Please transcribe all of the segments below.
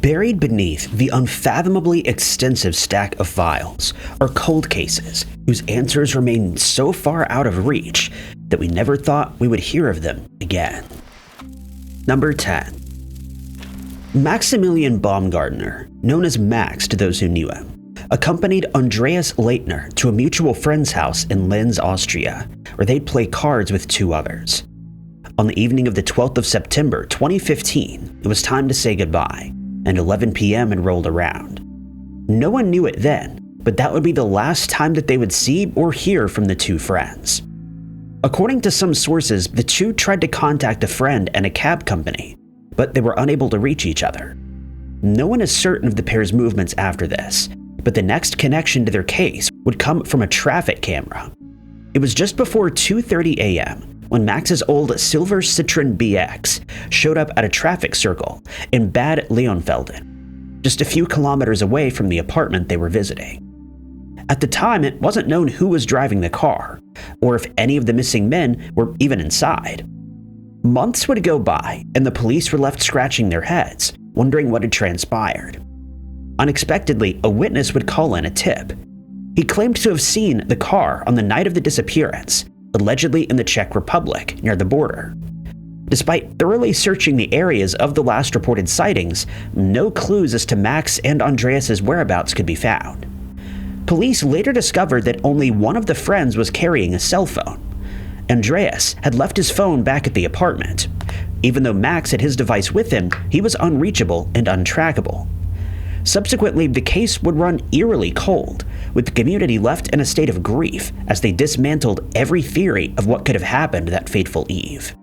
Buried beneath the unfathomably extensive stack of files are cold cases whose answers remain so far out of reach that we never thought we would hear of them again. Number 10. Maximilian Baumgartner, known as Max to those who knew him, accompanied Andreas Leitner to a mutual friend's house in Linz, Austria, where they'd play cards with two others. On the evening of the 12th of September 2015, it was time to say goodbye, and 11 p.m. had rolled around. No one knew it then, but that would be the last time that they would see or hear from the two friends. According to some sources, the two tried to contact a friend and a cab company, but they were unable to reach each other. No one is certain of the pair's movements after this, but the next connection to their case would come from a traffic camera. It was just before 2:30 a.m. when Max's old silver Citroen BX showed up at a traffic circle in Bad Leonfelden, just a few kilometers away from the apartment they were visiting. At the time, it wasn't known who was driving the car, or if any of the missing men were even inside. Months would go by, and the police were left scratching their heads, wondering what had transpired. Unexpectedly, a witness would call in a tip. He claimed to have seen the car on the night of the disappearance, allegedly in the Czech Republic, near the border. Despite thoroughly searching the areas of the last reported sightings, no clues as to Max and Andreas's whereabouts could be found. Police later discovered that only one of the friends was carrying a cell phone. Andreas had left his phone back at the apartment. Even though Max had his device with him, he was unreachable and untrackable. Subsequently, the case would run eerily cold, with the community left in a state of grief as they dismantled every theory of what could have happened that fateful eve.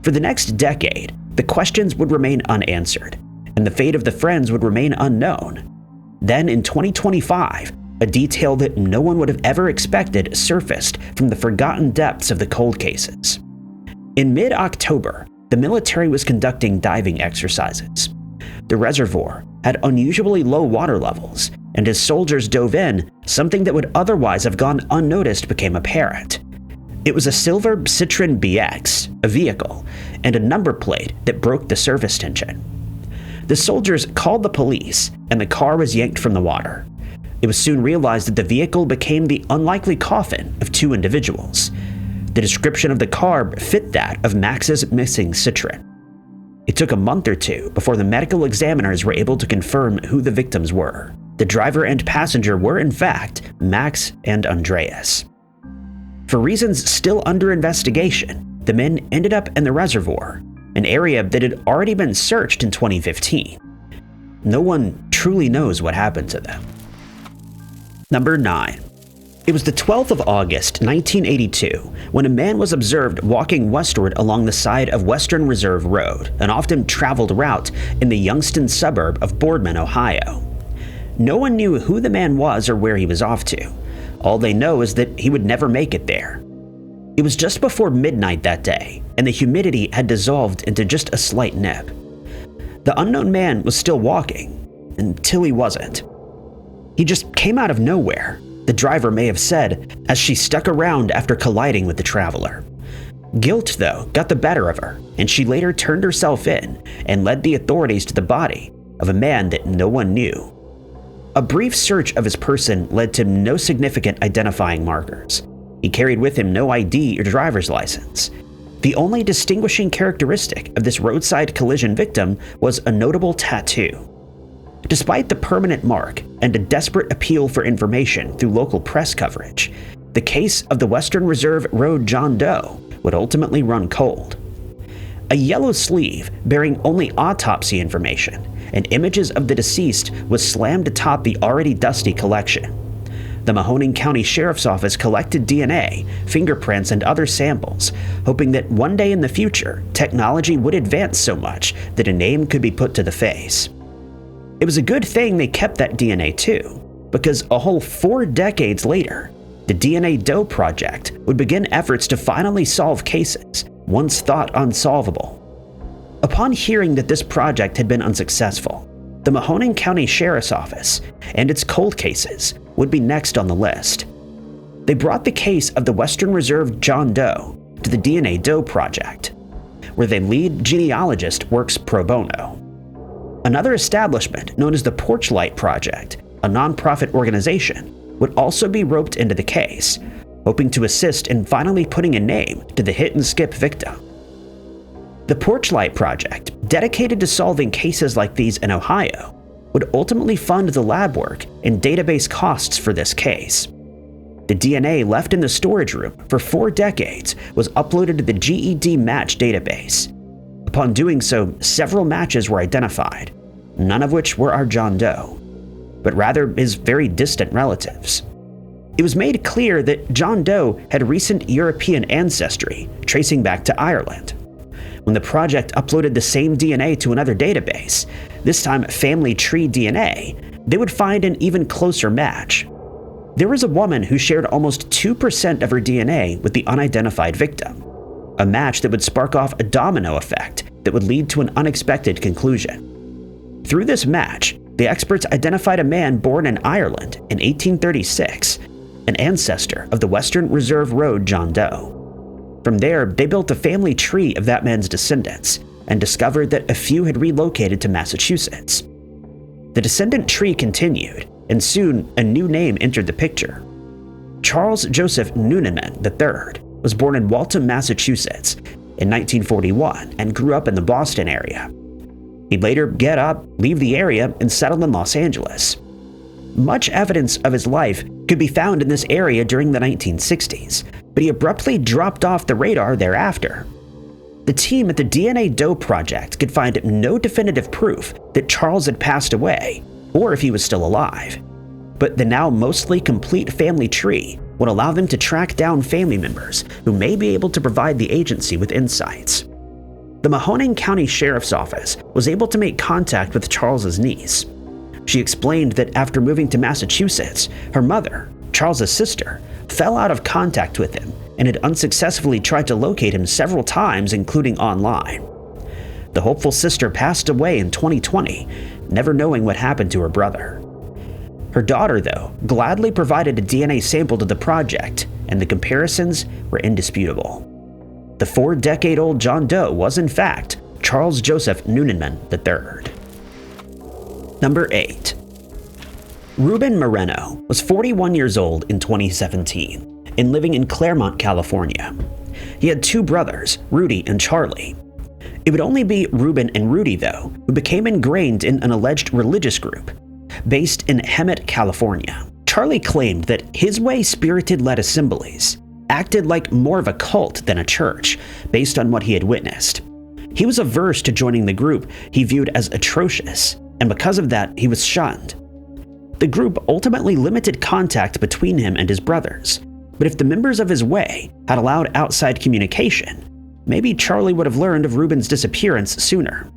For the next decade, the questions would remain unanswered, and the fate of the friends would remain unknown. Then in 2025, a detail that no one would have ever expected surfaced from the forgotten depths of the cold cases. In mid-October, the military was conducting diving exercises. The reservoir had unusually low water levels, and as soldiers dove in, something that would otherwise have gone unnoticed became apparent. It was a silver Citroen BX, a vehicle, and a number plate that broke the surface tension. The soldiers called the police, and the car was yanked from the water. It was soon realized that the vehicle became the unlikely coffin of two individuals. The description of the car fit that of Max's missing Citroen. It took a month or two before the medical examiners were able to confirm who the victims were. The driver and passenger were, in fact, Max and Andreas. For reasons still under investigation, the men ended up in the reservoir, an area that had already been searched in 2015. No one truly knows what happened to them. Number 9. It was the 12th of August, 1982, when a man was observed walking westward along the side of Western Reserve Road, an often traveled route in the Youngstown suburb of Boardman, Ohio. No one knew who the man was or where he was off to. All they know is that he would never make it there. It was just before midnight that day, and the humidity had dissolved into just a slight nip. The unknown man was still walking, until he wasn't. He just came out of nowhere, the driver may have said, as she stuck around after colliding with the traveler. Guilt, though, got the better of her, and she later turned herself in and led the authorities to the body of a man that no one knew. A brief search of his person led to no significant identifying markers. He carried with him no ID or driver's license. The only distinguishing characteristic of this roadside collision victim was a notable tattoo. Despite the permanent mark and a desperate appeal for information through local press coverage, the case of the Western Reserve Road John Doe would ultimately run cold. A yellow sleeve bearing only autopsy information and images of the deceased was slammed atop the already dusty collection. The Mahoning County Sheriff's Office collected DNA, fingerprints, and other samples, hoping that one day in the future, technology would advance so much that a name could be put to the face. It was a good thing they kept that DNA too, because a whole 4 decades later, the DNA Doe Project would begin efforts to finally solve cases once thought unsolvable. Upon hearing that this project had been unsuccessful, the Mahoning County Sheriff's Office and its cold cases would be next on the list. They brought the case of the Western Reserve John Doe to the DNA Doe Project, where the lead genealogist works pro bono. Another establishment, known as the Porchlight Project, a nonprofit organization, would also be roped into the case, hoping to assist in finally putting a name to the hit-and-skip victim. The Porchlight Project, dedicated to solving cases like these in Ohio, would ultimately fund the lab work and database costs for this case. The DNA left in the storage room for 4 decades was uploaded to the GED match database. Upon doing so, several matches were identified, none of which were our John Doe, but rather his very distant relatives. It was made clear that John Doe had recent European ancestry, tracing back to Ireland. When the project uploaded the same DNA to another database, this time Family Tree DNA, they would find an even closer match. There was a woman who shared almost 2% of her DNA with the unidentified victim, a match that would spark off a domino effect that would lead to an unexpected conclusion. Through this match, the experts identified a man born in Ireland in 1836, an ancestor of the Western Reserve Road John Doe. From there, they built a family tree of that man's descendants and discovered that a few had relocated to Massachusetts. The descendant tree continued, and soon a new name entered the picture. Charles Joseph Noonan III was born in Waltham, Massachusetts in 1941 and grew up in the Boston area. He'd later get up, leave the area, and settle in Los Angeles. Much evidence of his life could be found in this area during the 1960s, but he abruptly dropped off the radar thereafter. The team at the DNA Doe Project could find no definitive proof that Charles had passed away, or if he was still alive. But the now mostly complete family tree would allow them to track down family members who may be able to provide the agency with insights. The Mahoning County Sheriff's Office was able to make contact with Charles's niece. She explained that after moving to Massachusetts, her mother, Charles's sister, fell out of contact with him and had unsuccessfully tried to locate him several times, including online. The hopeful sister passed away in 2020, never knowing what happened to her brother. Her daughter, though, gladly provided a DNA sample to the project, and the comparisons were indisputable. The 4-decade-old John Doe was, in fact, Charles Joseph Noonan III. Number 8. Ruben Moreno was 41 years old in 2017 and living in Claremont, California. He had 2 brothers, Rudy and Charlie. It would only be Ruben and Rudy, though, who became ingrained in an alleged religious group based in Hemet, California. Charlie claimed that his way spirited led assemblies acted like more of a cult than a church, based on what he had witnessed. He was averse to joining the group he viewed as atrocious, and because of that, he was shunned. The group ultimately limited contact between him and his brothers, but if the members of his way had allowed outside communication, maybe Charlie would have learned of Ruben's disappearance sooner.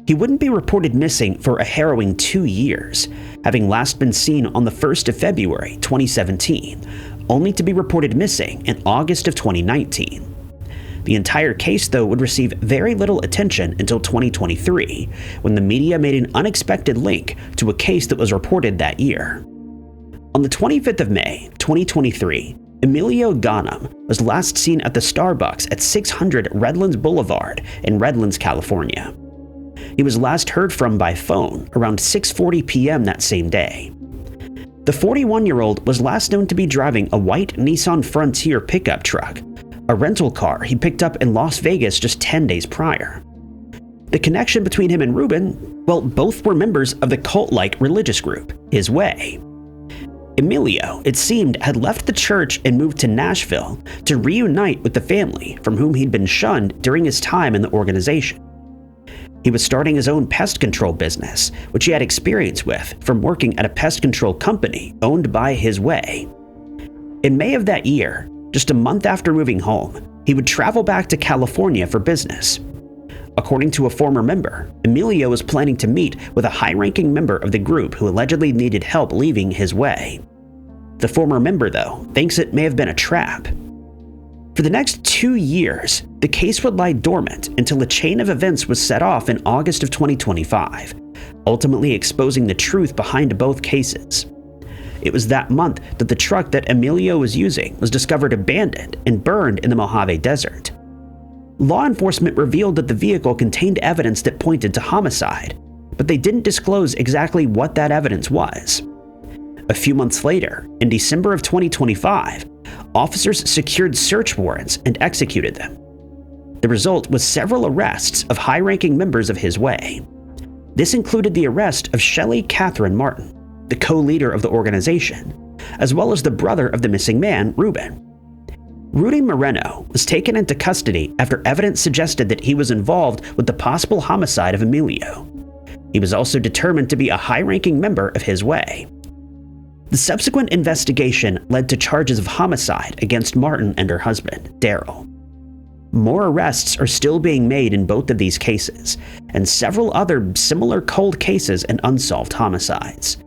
He wouldn't be reported missing for a harrowing 2 years, having last been seen on the 1st of February 2017, only to be reported missing in August of 2019. The entire case, though, would receive very little attention until 2023, when the media made an unexpected link to a case that was reported that year. On the 25th of May, 2023, Emilio Ghanem was last seen at the Starbucks at 600 Redlands Boulevard in Redlands, California. He was last heard from by phone around 6:40 p.m. that same day. The 41-year-old was last known to be driving a white Nissan Frontier pickup truck, a rental car he picked up in Las Vegas just 10 days prior. The connection between him and Ruben, well, both were members of the cult-like religious group, His Way. Emilio, it seemed, had left the church and moved to Nashville to reunite with the family from whom he'd been shunned during his time in the organization. He was starting his own pest control business, which he had experience with from working at a pest control company owned by His Way. In May of that year, just a month after moving home, he would travel back to California for business. According to a former member, Emilio was planning to meet with a high-ranking member of the group who allegedly needed help leaving His Way. The former member, though, thinks it may have been a trap. For the next 2 years, the case would lie dormant until a chain of events was set off in August of 2025, ultimately exposing the truth behind both cases. It was that month that the truck that Emilio was using was discovered abandoned and burned in the Mojave Desert. Law enforcement revealed that the vehicle contained evidence that pointed to homicide, but they didn't disclose exactly what that evidence was. A few months later, in December of 2025, officers secured search warrants and executed them. The result was several arrests of high-ranking members of his way. This included the arrest of Shelley Catherine Martin, the co-leader of the organization, as well as the brother of the missing man, Ruben. Rudy Moreno was taken into custody after evidence suggested that he was involved with the possible homicide of Emilio. He was also determined to be a high-ranking member of his way. The subsequent investigation led to charges of homicide against Martin and her husband, Daryl. More arrests are still being made in both of these cases, and several other similar cold cases and unsolved homicides.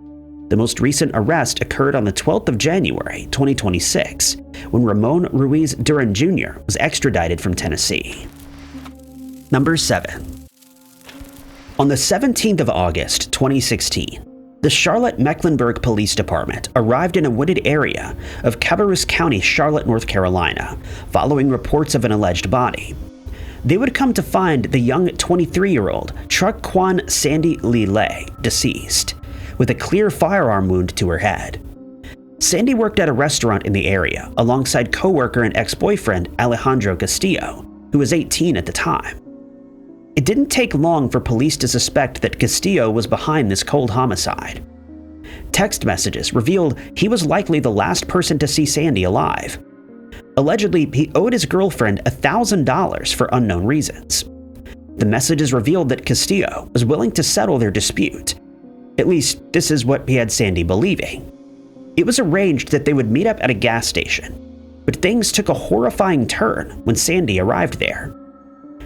The most recent arrest occurred on the 12th of January, 2026, when Ramon Ruiz Duran Jr. was extradited from Tennessee. Number 7. On the 17th of August, 2016, the Charlotte-Mecklenburg Police Department arrived in a wooded area of Cabarrus County, Charlotte, North Carolina, following reports of an alleged body. They would come to find the young 23-year-old Truckquan Sandy Lee Lay deceased, with a clear firearm wound to her head. Sandy worked at a restaurant in the area alongside co-worker and ex-boyfriend Alejandro Castillo, who was 18 at the time. It didn't take long for police to suspect that Castillo was behind this cold homicide. Text messages revealed he was likely the last person to see Sandy alive. Allegedly, he owed his girlfriend $1,000 for unknown reasons. The messages revealed that Castillo was willing to settle their dispute. At least, this is what he had Sandy believing. It was arranged that they would meet up at a gas station, but things took a horrifying turn when Sandy arrived there.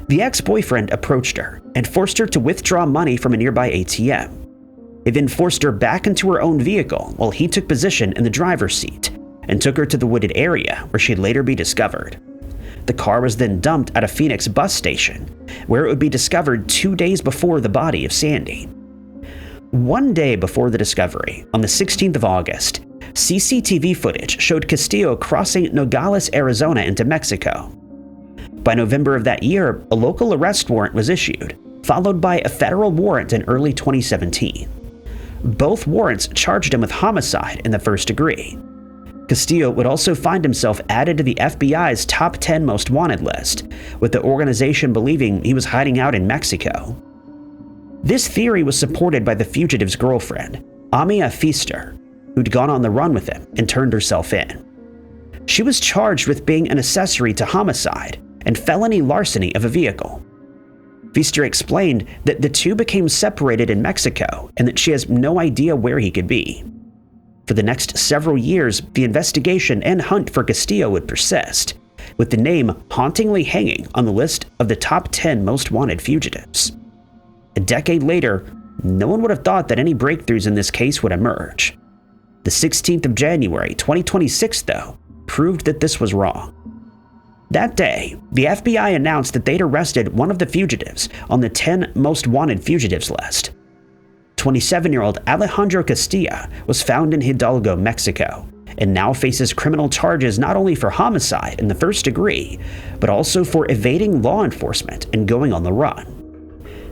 The ex-boyfriend approached her and forced her to withdraw money from a nearby ATM. He then forced her back into her own vehicle while he took position in the driver's seat and took her to the wooded area where she'd later be discovered. The car was then dumped at a Phoenix bus station, where it would be discovered 2 days before the body of Sandy. 1 day before the discovery, on the 16th of August, CCTV footage showed Castillo crossing Nogales, Arizona into Mexico. By November of that year, a local arrest warrant was issued, followed by a federal warrant in early 2017. Both warrants charged him with homicide in the first degree. Castillo would also find himself added to the FBI's top 10 most wanted list, with the organization believing he was hiding out in Mexico. This theory was supported by the fugitive's girlfriend, Amia Feaster, who'd gone on the run with him and turned herself in. She was charged with being an accessory to homicide and felony larceny of a vehicle. Feaster explained that the two became separated in Mexico and that she has no idea where he could be. For the next several years, the investigation and hunt for Castillo would persist, with the name hauntingly hanging on the list of the top 10 most wanted fugitives. A decade later, no one would have thought that any breakthroughs in this case would emerge. The 16th of January, 2026, though, proved that this was wrong. That day, the FBI announced that they'd arrested one of the fugitives on the 10 most wanted fugitives list. 27-year-old Alejandro Castillo was found in Hidalgo, Mexico, and now faces criminal charges not only for homicide in the first degree, but also for evading law enforcement and going on the run.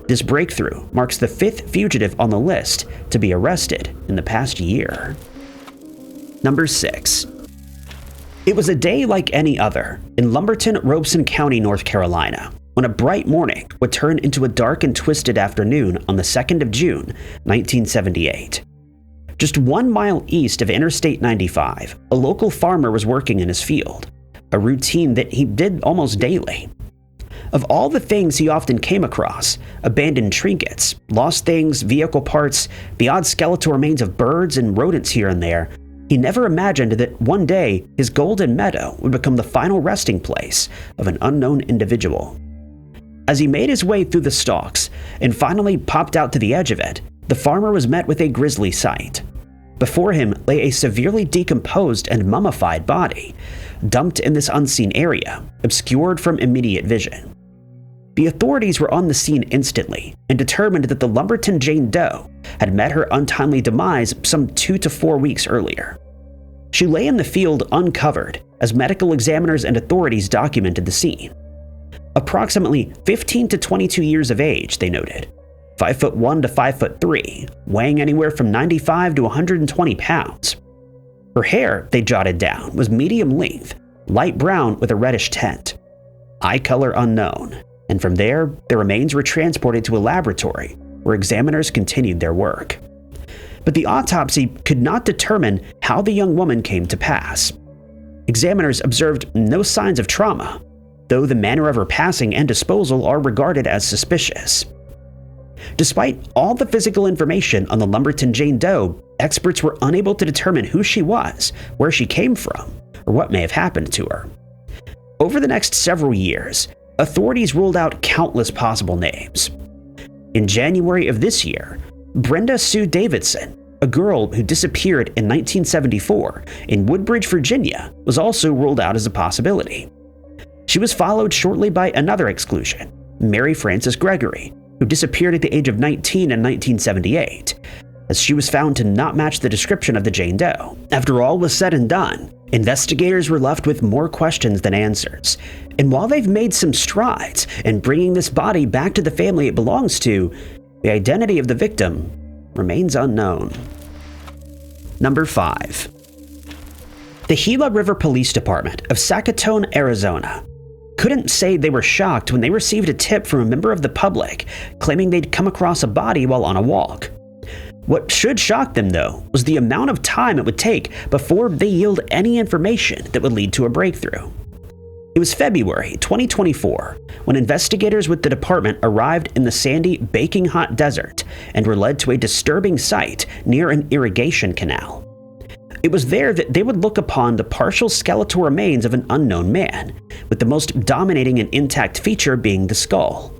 This breakthrough marks the 5th fugitive on the list to be arrested in the past year. Number 6. It was a day like any other in Lumberton, Robeson County, North Carolina, when a bright morning would turn into a dark and twisted afternoon on the 2nd of June, 1978. Just 1 mile east of Interstate 95, a local farmer was working in his field, a routine that he did almost daily. Of all the things he often came across, abandoned trinkets, lost things, vehicle parts, the odd skeletal remains of birds and rodents here and there, he never imagined that one day his golden meadow would become the final resting place of an unknown individual. As he made his way through the stalks and finally popped out to the edge of it, the farmer was met with a grisly sight. Before him lay a severely decomposed and mummified body, dumped in this unseen area, obscured from immediate vision. The authorities were on the scene instantly and determined that the Lumberton Jane Doe had met her untimely demise some 2 to 4 weeks earlier. She lay in the field uncovered as medical examiners and authorities documented the scene. Approximately 15 to 22 years of age, they noted. 5'1" to 5'3", weighing anywhere from 95 to 120 pounds. Her hair, they jotted down, was medium length, light brown with a reddish tint. Eye color unknown, and from there, the remains were transported to a laboratory where examiners continued their work. But the autopsy could not determine how the young woman came to pass. Examiners observed no signs of trauma, though the manner of her passing and disposal are regarded as suspicious. Despite all the physical information on the Lumberton Jane Doe, experts were unable to determine who she was, where she came from, or what may have happened to her. Over the next several years, authorities ruled out countless possible names. In January of this year, Brenda Sue Davidson, a girl who disappeared in 1974 in Woodbridge, Virginia, was also ruled out as a possibility. She was followed shortly by another exclusion, Mary Frances Gregory, who disappeared at the age of 19 in 1978, as she was found to not match the description of the Jane Doe. After all was said and done, investigators were left with more questions than answers, and while they've made some strides in bringing this body back to the family it belongs to, the identity of the victim remains unknown. Number 5. The Gila River Police Department of Sacaton, Arizona, couldn't say they were shocked when they received a tip from a member of the public claiming they'd come across a body while on a walk. What should shock them, though, was the amount of time it would take before they yield any information that would lead to a breakthrough. It was February 2024 when investigators with the department arrived in the sandy, baking hot desert and were led to a disturbing site near an irrigation canal. It was there that they would look upon the partial skeletal remains of an unknown man, with the most dominating and intact feature being the skull.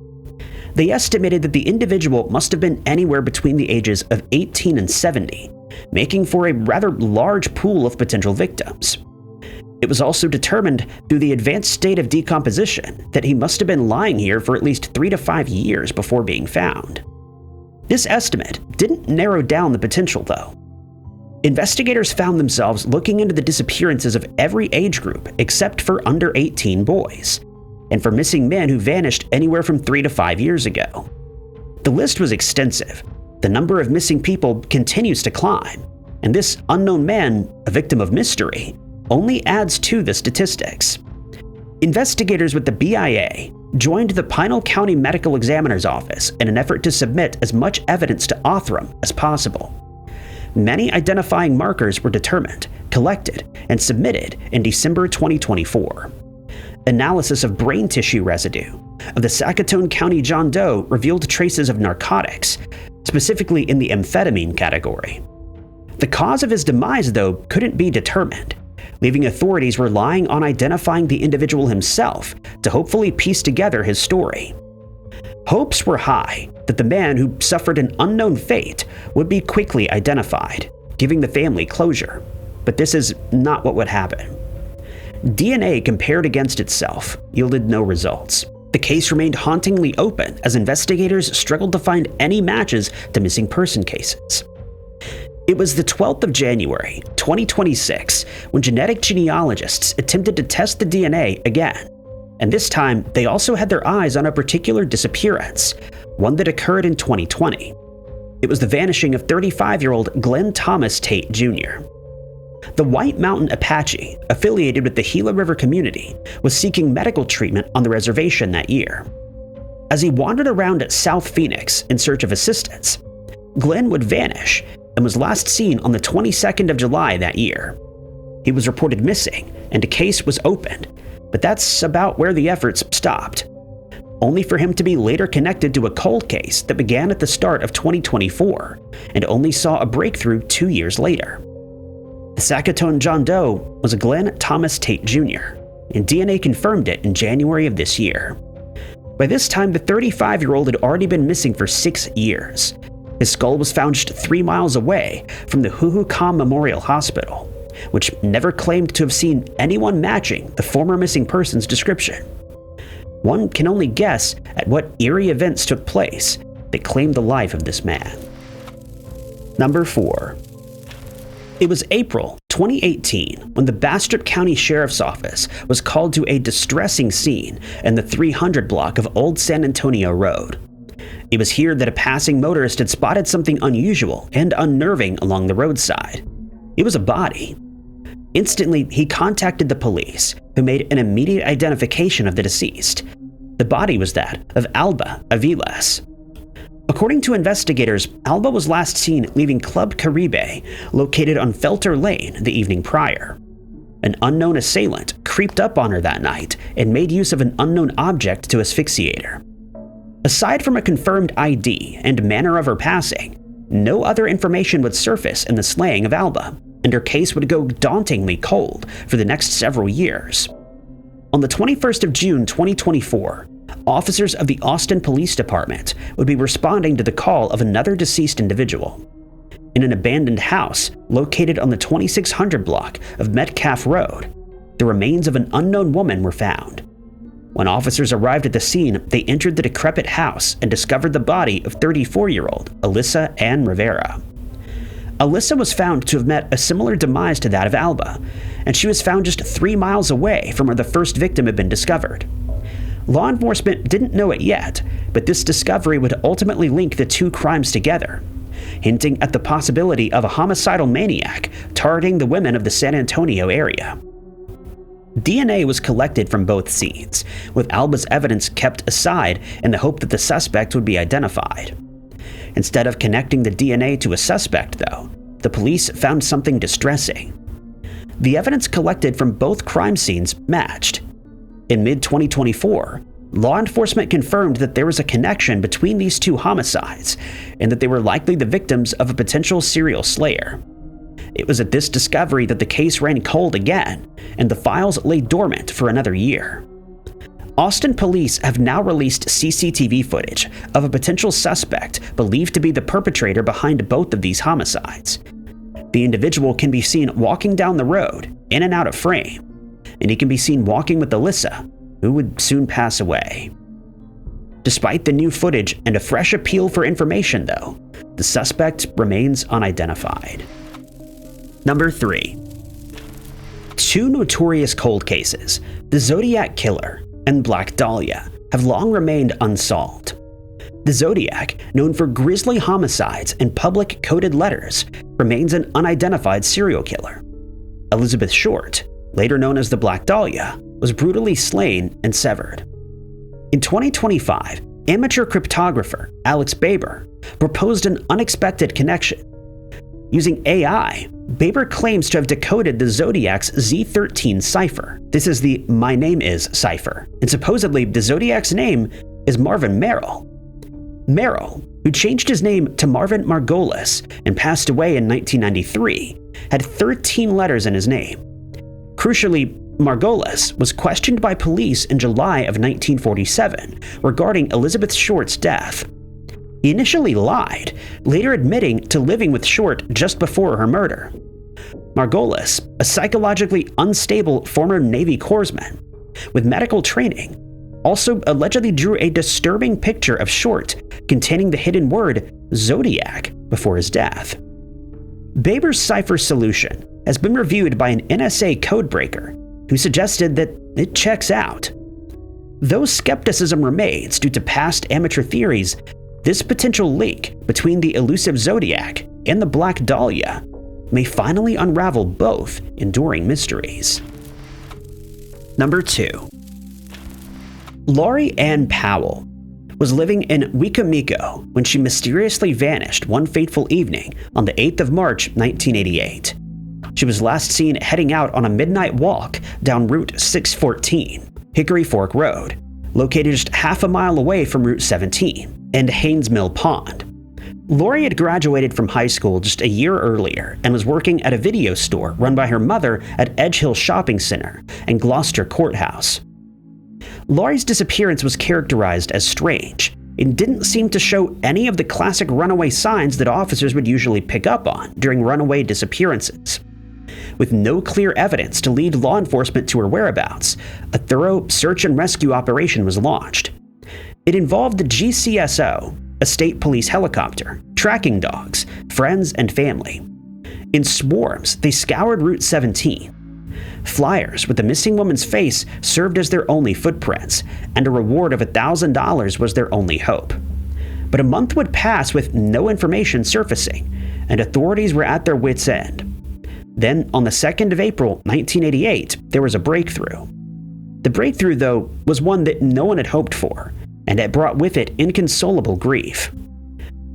They estimated that the individual must have been anywhere between the ages of 18 and 70, making for a rather large pool of potential victims. It was also determined through the advanced state of decomposition that he must have been lying here for at least 3 to 5 years before being found. This estimate didn't narrow down the potential, though. Investigators found themselves looking into the disappearances of every age group except for under 18 boys, and for missing men who vanished anywhere from 3 to 5 years ago. The list was extensive. The number of missing people continues to climb, and this unknown man, a victim of mystery, only adds to the statistics. Investigators with the BIA joined the Pinal County Medical Examiner's Office in an effort to submit as much evidence to Othram as possible. Many identifying markers were determined, collected, and submitted in December 2024. Analysis of brain tissue residue of the Sacaton County John Doe revealed traces of narcotics, specifically in the amphetamine category. The cause of his demise, though, couldn't be determined, leaving authorities relying on identifying the individual himself to hopefully piece together his story. Hopes were high that the man who suffered an unknown fate would be quickly identified, giving the family closure. But this is not what would happen. DNA compared against itself yielded no results. The case remained hauntingly open as investigators struggled to find any matches to missing person cases. It was the 12th of January, 2026, when genetic genealogists attempted to test the DNA again. And this time, they also had their eyes on a particular disappearance, one that occurred in 2020. It was the vanishing of 35-year-old Glenn Thomas Tate Jr. The White Mountain Apache, affiliated with the Gila River community, was seeking medical treatment on the reservation that year. As he wandered around at South Phoenix in search of assistance, Glenn would vanish and was last seen on the 22nd of July that year. He was reported missing, and a case was opened, but that's about where the efforts stopped, only for him to be later connected to a cold case that began at the start of 2024 and only saw a breakthrough 2 years later. The Sacaton John Doe was a Glenn Thomas Tate Jr., and DNA confirmed it in January of this year. By this time, the 35-year-old had already been missing for 6 years. His skull was found just 3 miles away from the Huhucam Memorial Hospital, which never claimed to have seen anyone matching the former missing person's description. One can only guess at what eerie events took place that claimed the life of this man. Number 4. It was April 2018 when the Bastrop County Sheriff's Office was called to a distressing scene in the 300 block of Old San Antonio Road. It was here that a passing motorist had spotted something unusual and unnerving along the roadside. It was a body. Instantly, he contacted the police, who made an immediate identification of the deceased. The body was that of Alba Aviles. According to investigators, Alba was last seen leaving Club Caribe, located on Felter Lane, the evening prior. An unknown assailant creeped up on her that night and made use of an unknown object to asphyxiate her. Aside from a confirmed ID and manner of her passing, no other information would surface in the slaying of Alba, and her case would go dauntingly cold for the next several years. On the 21st of June 2024, officers of the Austin Police Department would be responding to the call of another deceased individual. In an abandoned house located on the 2600 block of Metcalf Road, the remains of an unknown woman were found. When officers arrived at the scene, they entered the decrepit house and discovered the body of 34-year-old Alyssa Ann Rivera. Alyssa was found to have met a similar demise to that of Alba, and she was found just 3 miles away from where the first victim had been discovered. Law enforcement didn't know it yet, but this discovery would ultimately link the two crimes together, hinting at the possibility of a homicidal maniac targeting the women of the San Antonio area. DNA was collected from both scenes, with Alba's evidence kept aside in the hope that the suspect would be identified. Instead of connecting the DNA to a suspect, though, the police found something distressing. The evidence collected from both crime scenes matched. In mid-2024, law enforcement confirmed that there was a connection between these two homicides and that they were likely the victims of a potential serial slayer. It was at this discovery that the case ran cold again, and the files lay dormant for another year. Austin police have now released CCTV footage of a potential suspect believed to be the perpetrator behind both of these homicides. The individual can be seen walking down the road, in and out of frame, and he can be seen walking with Alyssa, who would soon pass away. Despite the new footage and a fresh appeal for information, though, the suspect remains unidentified. Number 3. Two notorious cold cases, the Zodiac Killer and Black Dahlia, have long remained unsolved. The Zodiac, known for grisly homicides and public coded letters, remains an unidentified serial killer. Elizabeth Short, later known as the Black Dahlia, was brutally slain and severed. In 2025, amateur cryptographer Alex Baber proposed an unexpected connection. Using AI, Baber claims to have decoded the Zodiac's Z13 cipher. This is the My Name Is cipher, and supposedly the Zodiac's name is Marvin Merrill. Merrill, who changed his name to Marvin Margolis and passed away in 1993, had 13 letters in his name. Crucially, Margolis was questioned by police in July of 1947 regarding Elizabeth Short's death. He initially lied, later admitting to living with Short just before her murder. Margolis, a psychologically unstable former Navy corpsman with medical training, also allegedly drew a disturbing picture of Short containing the hidden word Zodiac before his death. Baber's cipher solution has been reviewed by an NSA codebreaker who suggested that it checks out. Though skepticism remains due to past amateur theories, this potential link between the elusive Zodiac and the Black Dahlia may finally unravel both enduring mysteries. Number 2. Laurie Ann Powell was living in Wicomico when she mysteriously vanished one fateful evening on the 8th of March, 1988. She was last seen heading out on a midnight walk down Route 614, Hickory Fork Road, located just half a mile away from Route 17 and Haynes Mill Pond. Laurie had graduated from high school just a year earlier and was working at a video store run by her mother at Edge Hill Shopping Center and Gloucester Courthouse. Laurie's disappearance was characterized as strange and didn't seem to show any of the classic runaway signs that officers would usually pick up on during runaway disappearances. With no clear evidence to lead law enforcement to her whereabouts, a thorough search and rescue operation was launched. It involved the GCSO, a state police helicopter, tracking dogs, friends, and family. In swarms, they scoured Route 17. Flyers with the missing woman's face served as their only footprints, and a reward of $1,000 was their only hope. But a month would pass with no information surfacing, and authorities were at their wits' end. Then, on the 2nd of April, 1988, there was a breakthrough. The breakthrough, though, was one that no one had hoped for, and it brought with it inconsolable grief.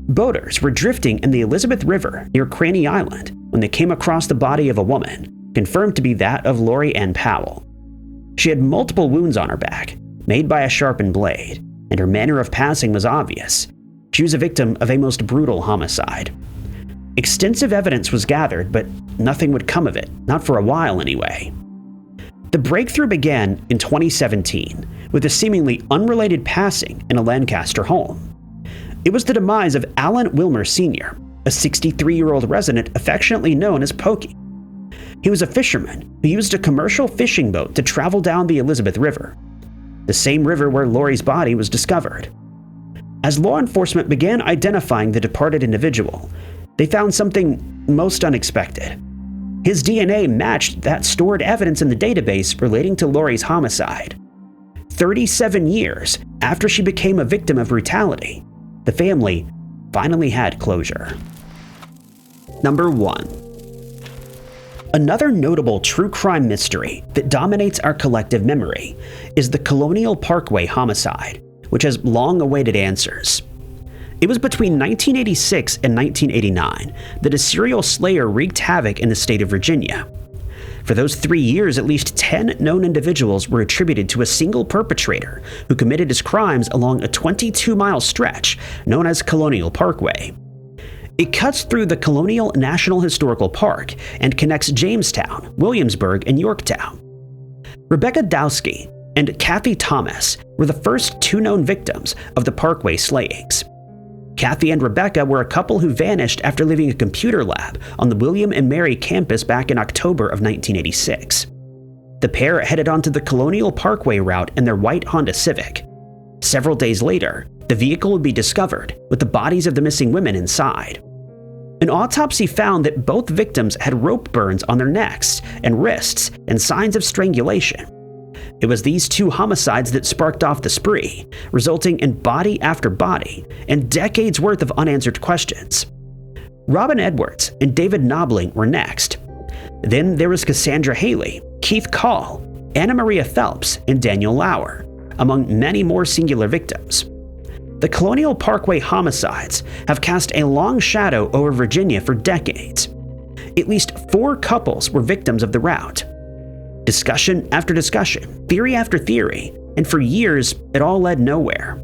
Boaters were drifting in the Elizabeth River near Craney Island when they came across the body of a woman, confirmed to be that of Lori Ann Powell. She had multiple wounds on her back, made by a sharpened blade, and her manner of passing was obvious. She was a victim of a most brutal homicide. Extensive evidence was gathered, but nothing would come of it, not for a while anyway. The breakthrough began in 2017 with a seemingly unrelated passing in a Lancaster home. It was the demise of Alan Wilmer Sr., a 63-year-old resident affectionately known as Pokey. He was a fisherman who used a commercial fishing boat to travel down the Elizabeth River, the same river where Lori's body was discovered. As law enforcement began identifying the departed individual, they found something most unexpected. His DNA matched that stored evidence in the database relating to Lori's homicide. 37 years after she became a victim of brutality, the family finally had closure. Number 1. Another notable true crime mystery that dominates our collective memory is the Colonial Parkway homicide, which has long awaited answers. It was between 1986 and 1989 that a serial slayer wreaked havoc in the state of Virginia. For those 3 years, at least 10 known individuals were attributed to a single perpetrator who committed his crimes along a 22-mile stretch known as Colonial Parkway. It cuts through the Colonial National Historical Park and connects Jamestown, Williamsburg, and Yorktown. Rebecca Dowski and Kathy Thomas were the first 2 known victims of the Parkway slayings. Kathy and Rebecca were a couple who vanished after leaving a computer lab on the William and Mary campus back in October of 1986. The pair headed onto the Colonial Parkway route in their white Honda Civic. Several days later, the vehicle would be discovered with the bodies of the missing women inside. An autopsy found that both victims had rope burns on their necks and wrists and signs of strangulation. It was these 2 homicides that sparked off the spree, resulting in body after body and decades worth of unanswered questions. Robin Edwards and David Knobling were next. Then there was Cassandra Haley, Keith Call, Anna Maria Phelps, and Daniel Lauer, among many more singular victims. The Colonial Parkway homicides have cast a long shadow over Virginia for decades. At least 4 couples were victims of the route. Discussion after discussion, theory after theory, and for years, it all led nowhere.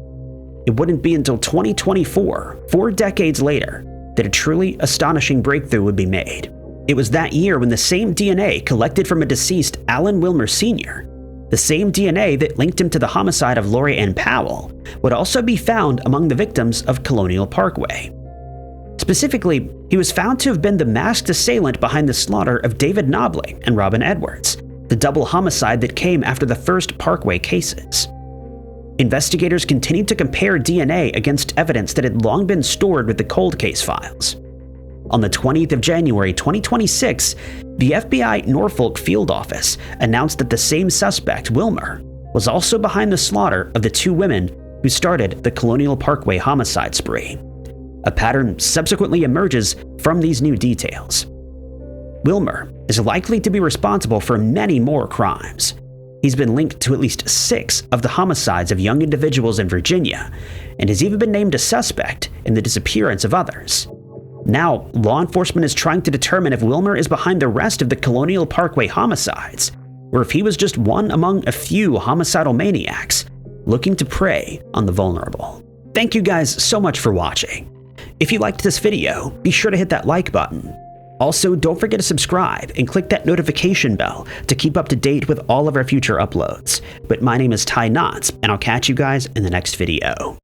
It wouldn't be until 2024, 4 decades later, that a truly astonishing breakthrough would be made. It was that year when the same DNA collected from a deceased Alan Wilmer Sr., the same DNA that linked him to the homicide of Lori Ann Powell, would also be found among the victims of Colonial Parkway. Specifically, he was found to have been the masked assailant behind the slaughter of David Knobling and Robin Edwards, the double homicide that came after the first Parkway cases. Investigators continued to compare DNA against evidence that had long been stored with the cold case files. On the 20th of January 2026, the FBI Norfolk Field Office announced that the same suspect, Wilmer, was also behind the slaughter of the 2 women who started the Colonial Parkway homicide spree. A pattern subsequently emerges from these new details. Wilmer is likely to be responsible for many more crimes. He's been linked to at least 6 of the homicides of young individuals in Virginia, and has even been named a suspect in the disappearance of others. Now, law enforcement is trying to determine if Wilmer is behind the rest of the Colonial Parkway homicides, or if he was just one among a few homicidal maniacs looking to prey on the vulnerable. Thank you guys so much for watching. If you liked this video, be sure to hit that like button. Also, don't forget to subscribe and click that notification bell to keep up to date with all of our future uploads. But my name is Ty Knotts, and I'll catch you guys in the next video.